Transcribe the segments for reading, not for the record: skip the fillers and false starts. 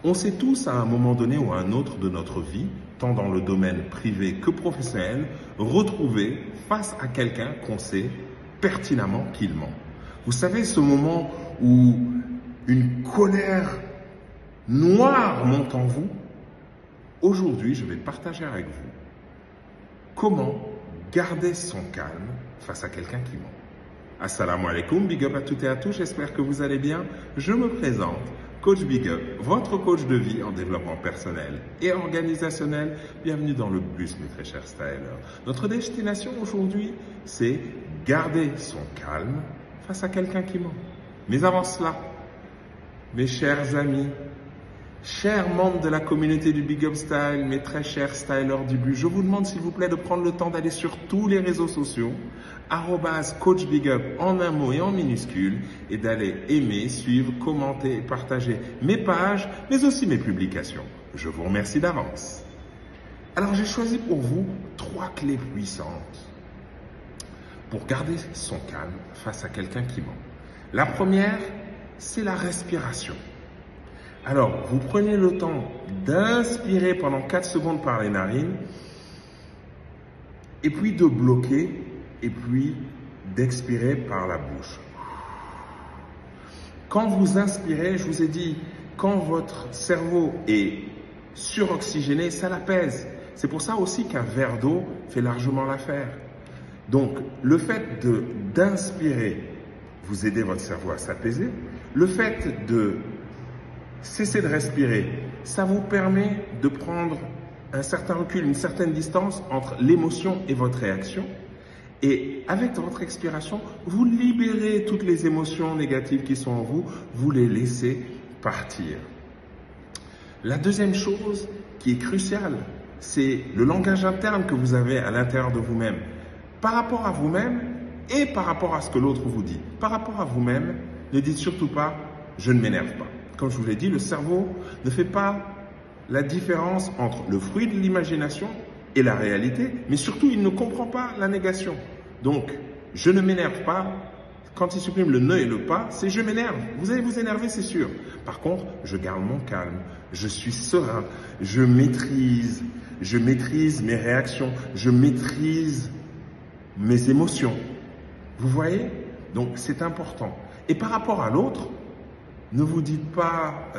On s'est tous, à un moment donné ou à un autre de notre vie, tant dans le domaine privé que professionnel, retrouvés face à quelqu'un qu'on sait pertinemment qu'il ment. Vous savez, ce moment où une colère noire monte en vous? Aujourd'hui, je vais partager avec vous comment garder son calme face à quelqu'un qui ment. Assalamu alaikum, big up à toutes et à tous, j'espère que vous allez bien. Je me présente, Coach Big Up, votre coach de vie en développement personnel et organisationnel. Bienvenue dans le bus, mes très chers stylers. Notre destination aujourd'hui, c'est garder son calme face à quelqu'un qui ment. Mais avant cela, mes chers amis, chers membres de la communauté du Big Up Style, mes très chers stylers du bus, je vous demande s'il vous plaît de prendre le temps d'aller sur tous les réseaux sociaux, @coachbigup en un mot et en minuscule, et d'aller aimer, suivre, commenter et partager mes pages, mais aussi mes publications. Je vous remercie d'avance. Alors j'ai choisi pour vous 3 clés puissantes pour garder son calme face à quelqu'un qui ment. La première, c'est la respiration. Alors, vous prenez le temps d'inspirer pendant 4 secondes par les narines, et puis de bloquer, et puis d'expirer par la bouche. Quand vous inspirez, je vous ai dit, quand votre cerveau est suroxygéné, ça l'apaise. C'est pour ça aussi qu'un verre d'eau fait largement l'affaire. Donc, le fait d'inspirer, vous aidez votre cerveau à s'apaiser. Le fait de cesser de respirer, ça vous permet de prendre un certain recul, une certaine distance entre l'émotion et votre réaction. Et avec votre expiration, vous libérez toutes les émotions négatives qui sont en vous, vous les laissez partir. La deuxième chose qui est cruciale, c'est le langage interne que vous avez à l'intérieur de vous-même. Par rapport à vous-même et par rapport à ce que l'autre vous dit. Par rapport à vous-même, ne dites surtout pas « je ne m'énerve pas ». Comme je vous l'ai dit, le cerveau ne fait pas la différence entre le fruit de l'imagination et la réalité, mais surtout, il ne comprend pas la négation. Donc, je ne m'énerve pas, quand il supprime le ne et le pas, c'est je m'énerve. Vous allez vous énerver, c'est sûr. Par contre, je garde mon calme, je suis serein, je maîtrise mes réactions, je maîtrise mes émotions. Vous voyez? Donc, c'est important. Et par rapport à l'autre, ne vous dites pas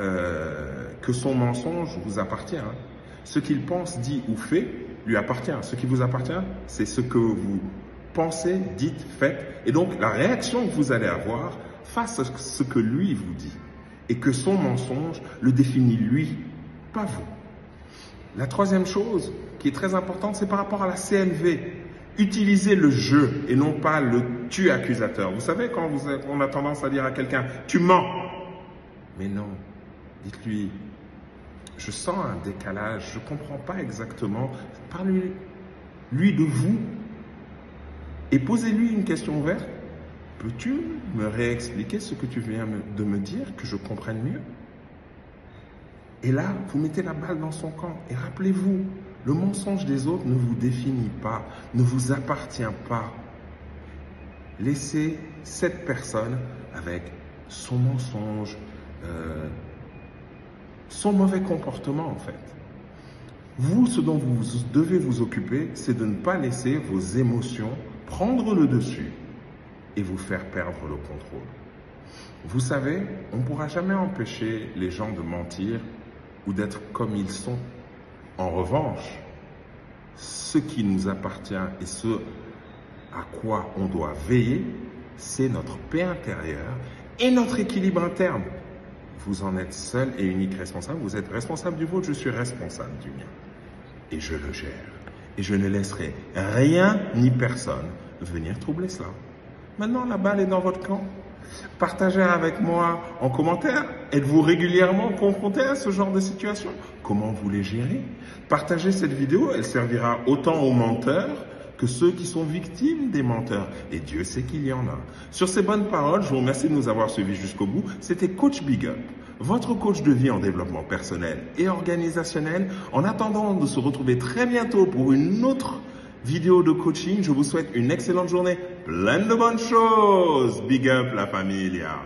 que son mensonge vous appartient. Hein. Ce qu'il pense, dit ou fait lui appartient. Ce qui vous appartient, c'est ce que vous pensez, dites, faites. Et donc, la réaction que vous allez avoir face à ce que lui vous dit. Et que son mensonge le définit lui, pas vous. La troisième chose qui est très importante, c'est par rapport à la CNV. Utilisez le « je » et non pas le « tu » accusateur. Vous savez, quand on a tendance à dire à quelqu'un « tu mens », mais non, dites-lui, je sens un décalage, je ne comprends pas exactement. Parlez-lui de vous et posez-lui une question ouverte. Peux-tu me réexpliquer ce que tu viens de me dire, que je comprenne mieux? Et là, vous mettez la balle dans son camp. Et rappelez-vous, le mensonge des autres ne vous définit pas, ne vous appartient pas. Laissez cette personne avec son mensonge, son mauvais comportement en fait. Vous, ce dont vous devez vous occuper, c'est de ne pas laisser vos émotions prendre le dessus et vous faire perdre le contrôle. Vous savez, on ne pourra jamais empêcher les gens de mentir ou d'être comme ils sont. En revanche, ce qui nous appartient et ce à quoi on doit veiller, c'est notre paix intérieure et notre équilibre interne. Vous en êtes seul et unique responsable. Vous êtes responsable du vôtre, je suis responsable du mien. Et je le gère. Et je ne laisserai rien ni personne venir troubler cela. Maintenant, la balle est dans votre camp. Partagez avec moi en commentaire. Êtes-vous régulièrement confronté à ce genre de situation? Comment vous les gérez? Partagez cette vidéo, elle servira autant aux menteurs que ceux qui sont victimes des menteurs. Et Dieu sait qu'il y en a. Sur ces bonnes paroles, je vous remercie de nous avoir suivis jusqu'au bout. C'était Coach Big Up, votre coach de vie en développement personnel et organisationnel. En attendant de se retrouver très bientôt pour une autre vidéo de coaching, je vous souhaite une excellente journée, pleine de bonnes choses. Big Up la familia.